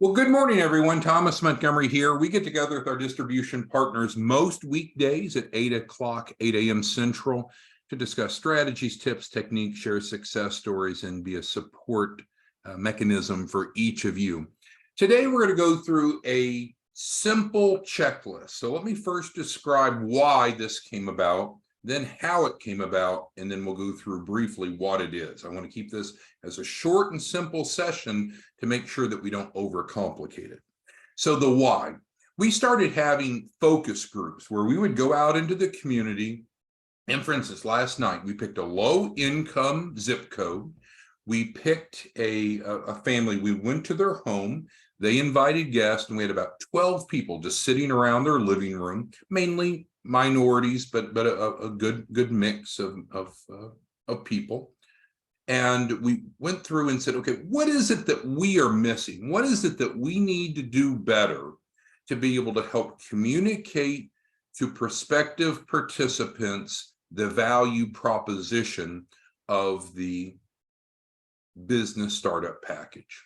Well, good morning, everyone. Thomas Montgomery here. We get together with our distribution partners most weekdays at 8 o'clock, 8 a.m. Central to discuss strategies, tips, techniques, share success stories, and be a support mechanism for each of you. Today, we're going to go through a simple checklist. So let me first describe why this came about, then how it came about, and then we'll go through briefly what it is. I want to keep this as a short and simple session to make sure that we don't overcomplicate it. So the why. We started having focus groups where we would go out into the community. And for instance, last night, we picked a low-income zip code. We picked a family. We went to their home. They invited guests, and we had about 12 people just sitting around their living room, mainly minorities, but a good mix of people. And we went through and said, okay, what is it that we are missing? What is it that we need to do better to be able to help communicate to prospective participants the value proposition of the business startup package?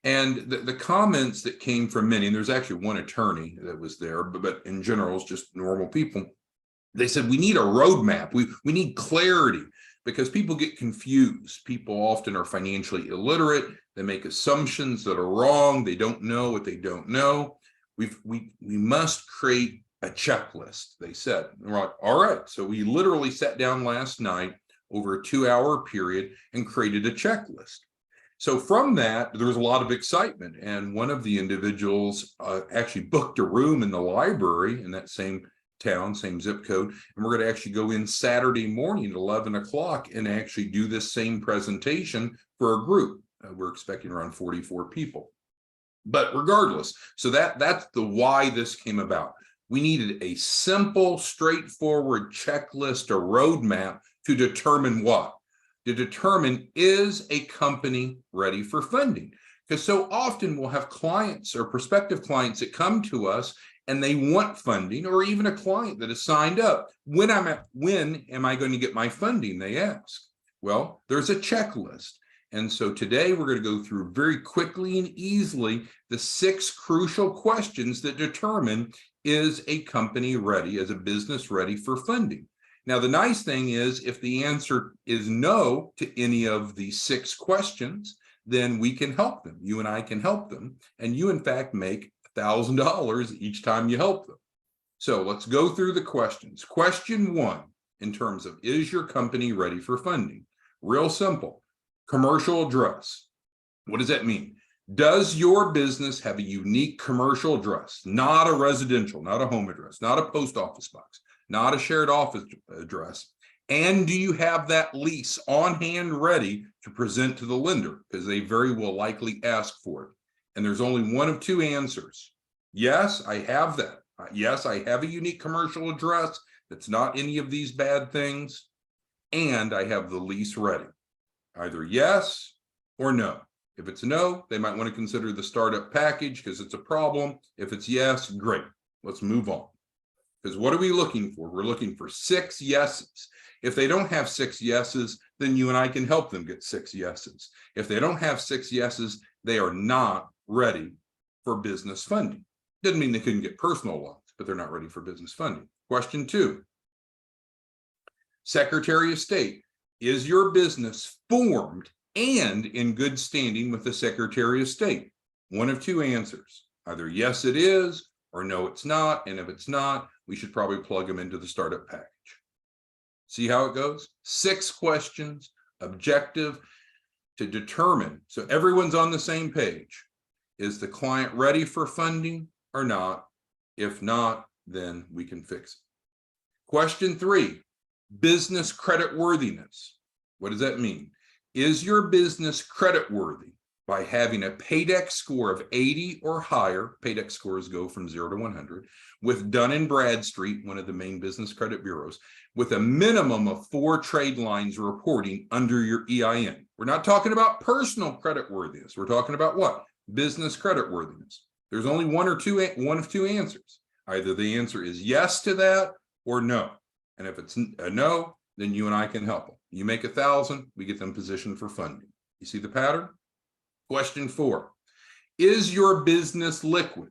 And the comments that came from many, and there's actually one attorney that was there, but in general, it's just normal people. They said, we need a roadmap. We need clarity because people get confused. People often are financially illiterate. They make assumptions that are wrong. They don't know what they don't know. We must create a checklist, they said. We're like, all right. So we literally sat down last night over a 2-hour period and created a checklist. So from that, there was a lot of excitement. And one of the individuals actually booked a room in the library in that same town, same zip code. And we're going to actually go in Saturday morning at 11 o'clock and actually do this same presentation for a group. We're expecting around 44 people. But regardless, so that's the why this came about. We needed a simple, straightforward checklist, a roadmap to determine what? To determine, is a company ready for funding? Because so often we'll have clients or prospective clients that come to us and they want funding, or even a client that has signed up. When am I going to get my funding? They ask. Well, there's a checklist. And so today we're going to go through very quickly and easily the 6 crucial questions that determine, is a company ready, as a business ready for funding? Now, the nice thing is if the answer is no to any of the 6 questions, then we can help them. You and I can help them. And you, in fact, make $1,000 each time you help them. So let's go through the questions. Question 1, in terms of, is your company ready for funding? Real simple. Commercial address. What does that mean? Does your business have a unique commercial address? Not a residential, not a home address, not a post office box, not a shared office address. And do you have that lease on hand ready to present to the lender? Because they very will likely ask for it. And there's only one of 2 answers. Yes, I have that. Yes, I have a unique commercial address that's not any of these bad things. And I have the lease ready. Either yes or no. If it's no, they might want to consider the startup package because it's a problem. If it's yes, great. Let's move on. Because what are we looking for? We're looking for 6 yeses. If they don't have 6 yeses, then you and I can help them get 6 yeses. If they don't have 6 yeses, they are not ready for business funding. Doesn't mean they couldn't get personal loans, but they're not ready for business funding. Question 2, Secretary of State. Is your business formed and in good standing with the Secretary of State? One of 2 answers. Either yes, it is, or no, it's not. And if it's not, we should probably plug them into the startup package. See how it goes? 6 questions, objective to determine. So everyone's on the same page. Is the client ready for funding or not? If not, then we can fix it. Question 3, business credit worthiness. What does that mean? Is your business credit worthy by having a Paydex score of 80 or higher? Paydex scores go from 0 to 100 with Dun & Bradstreet, one of the main business credit bureaus, with a minimum of 4 trade lines reporting under your EIN. We're not talking about personal credit worthiness. We're talking about what? Business credit worthiness. There's only one of 2 answers. Either the answer is yes to that or no. And if it's a no, then you and I can help them. You make 1,000, we get them positioned for funding. You see the pattern? Question 4, Is your business liquid?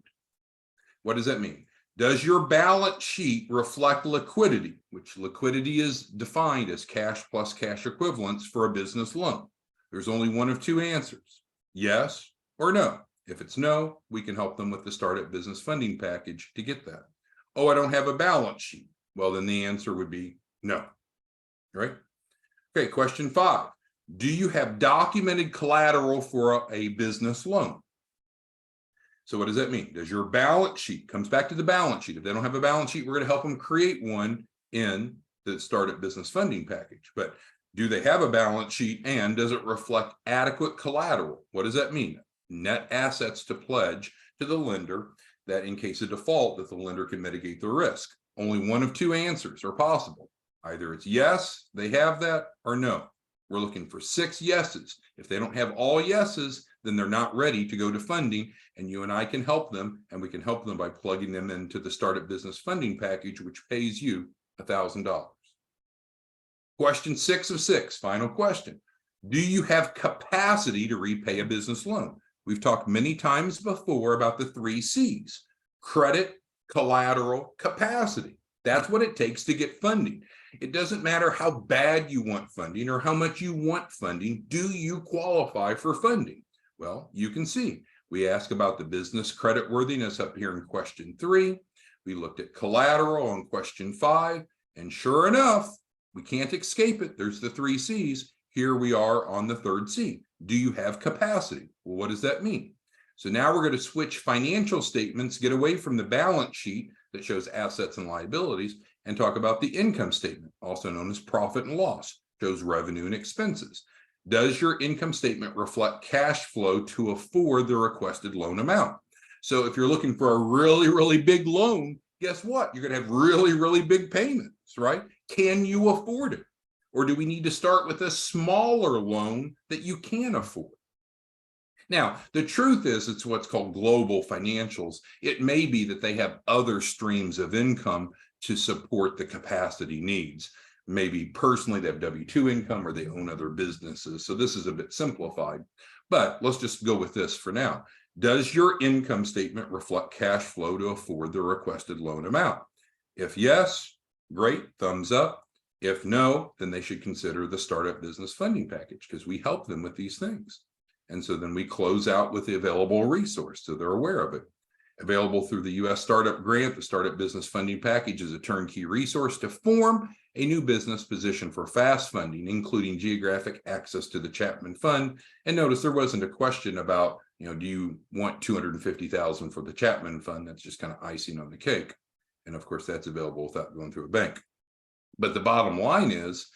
What does that mean? Does your balance sheet reflect liquidity, which liquidity is defined as cash plus cash equivalents for a business loan? There's only one of two answers, yes or no. If it's no, we can help them with the Startup Business Funding Package to get that. Oh, I don't have a balance sheet. Well, then the answer would be no, right? Okay, question 5. Do you have documented collateral for a business loan? So what does that mean? Does your balance sheet, comes back to the balance sheet. If they don't have a balance sheet, we're going to help them create one in the Startup Business Funding Package. But do they have a balance sheet, and does it reflect adequate collateral? What does that mean? Net assets to pledge to the lender that in case of default, that the lender can mitigate the risk. Only one of two answers are possible. Either it's yes, they have that, or no. We're looking for 6 yeses. If they don't have all yeses, then they're not ready to go to funding, and you and I can help them, and we can help them by plugging them into the Startup Business Funding Package, which pays you $1,000. Question 6 of 6, final question. Do you have capacity to repay a business loan? We've talked many times before about the 3 C's: credit, collateral, capacity. That's what it takes to get funding. It doesn't matter how bad you want funding or how much you want funding. Do you qualify for funding? Well, you can see we ask about the business credit worthiness up here in question 3. We looked at collateral on question 5, and sure enough, we can't escape it. There's the 3 C's. Here we are on the 3rd C. Do you have capacity? Well, what does that mean? So now we're going to switch financial statements, get away from the balance sheet that shows assets and liabilities, and talk about the income statement, also known as profit and loss, shows revenue and expenses. Does your income statement reflect cash flow to afford the requested loan amount? So if you're looking for a really, really big loan, guess what? You're going to have really, really big payments, right? Can you afford it? Or do we need to start with a smaller loan that you can afford? Now, the truth is, it's what's called global financials. It may be that they have other streams of income to support the capacity needs. Maybe personally they have W-2 income, or they own other businesses. So this is a bit simplified, but let's just go with this for now. Does your income statement reflect cash flow to afford the requested loan amount? If yes, great, thumbs up. If no, then they should consider the Startup Business Funding Package, because we help them with these things. And so then we close out with the available resource, so they're aware of it. Available through the U.S. Startup Grant, the Startup Business Funding Package is a turnkey resource to form a new business position for fast funding, including geographic access to the Chapman Fund. And notice there wasn't a question about, do you want $250,000 for the Chapman Fund? That's just kind of icing on the cake. And of course, that's available without going through a bank. But the bottom line is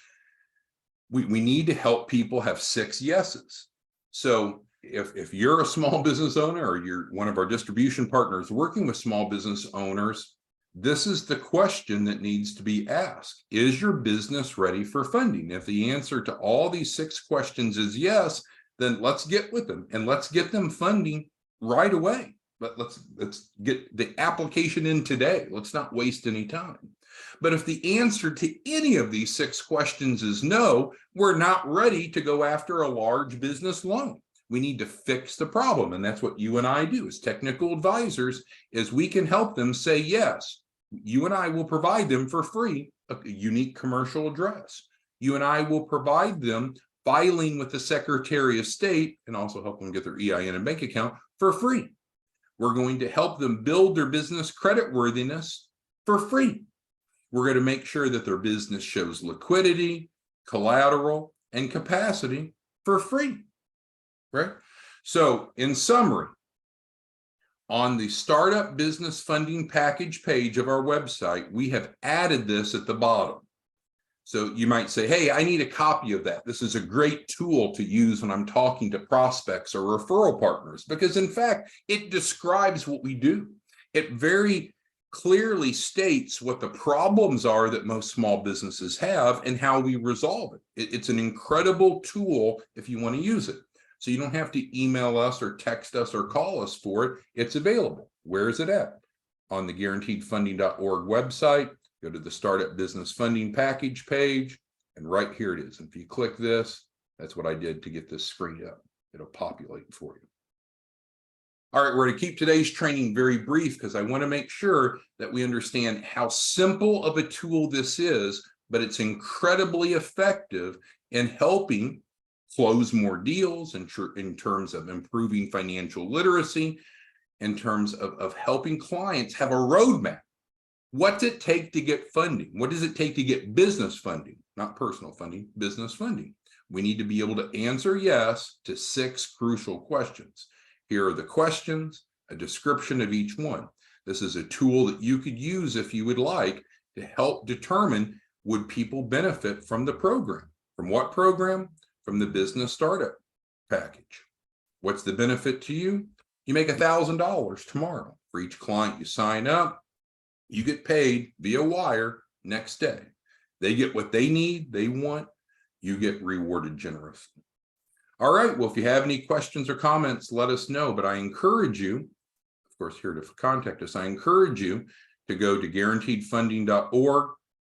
we need to help people have 6 yeses. So if you're a small business owner, or you're one of our distribution partners working with small business owners, this is the question that needs to be asked. Is your business ready for funding? If the answer to all these 6 questions is yes, then let's get with them and let's get them funding right away. But let's get the application in today. Let's not waste any time. But if the answer to any of these 6 questions is no, we're not ready to go after a large business loan. We need to fix the problem. And that's what you and I do as technical advisors, is we can help them say yes. You and I will provide them for free a unique commercial address. You and I will provide them filing with the Secretary of State, and also help them get their EIN and bank account for free. We're going to help them build their business credit worthiness for free. We're going to make sure that their business shows liquidity, collateral, and capacity for free, right? So in summary, on the Startup Business Funding Package page of our website, we have added this at the bottom. So you might say, hey, I need a copy of that. This is a great tool to use when I'm talking to prospects or referral partners, because in fact, it describes what we do. It very clearly states what the problems are that most small businesses have and how we resolve it. It's an incredible tool if you want to use it. So you don't have to email us or text us or call us for it. It's available. Where is it at? On the guaranteedfunding.org website. Go to the Startup Business Funding Package page, and right here it is. And if you click this, that's what I did to get this screen up. It'll populate for you. All right, we're going to keep today's training very brief because I want to make sure that we understand how simple of a tool this is, but it's incredibly effective in helping close more deals in terms of improving financial literacy, in terms of helping clients have a roadmap. What's it take to get funding? What does it take to get business funding? Not personal funding, business funding. We need to be able to answer yes to 6 crucial questions. Here are the questions, a description of each one. This is a tool that you could use if you would like to help determine, would people benefit from the program? From what program? From the business startup package. What's the benefit to you? You make $1,000 tomorrow. For each client you sign up, you get paid via wire next day. They get what they need, they want, you get rewarded generously. All right, well, if you have any questions or comments, let us know. But I encourage you, of course, here to contact us, I encourage you to go to guaranteedfunding.org,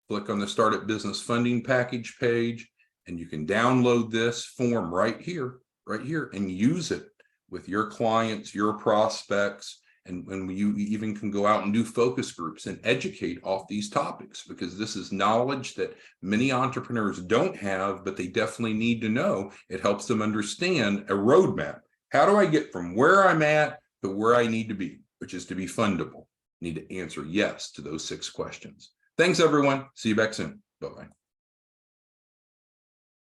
click on the Startup Business Funding Package page, and you can download this form right here, and use it with your clients, your prospects, and when you even can go out and do focus groups and educate off these topics, because this is knowledge that many entrepreneurs don't have, but they definitely need to know. It helps them understand a roadmap. How do I get from where I'm at to where I need to be, which is to be fundable? I need to answer yes to those 6 questions. Thanks, everyone. See you back soon. Bye-bye.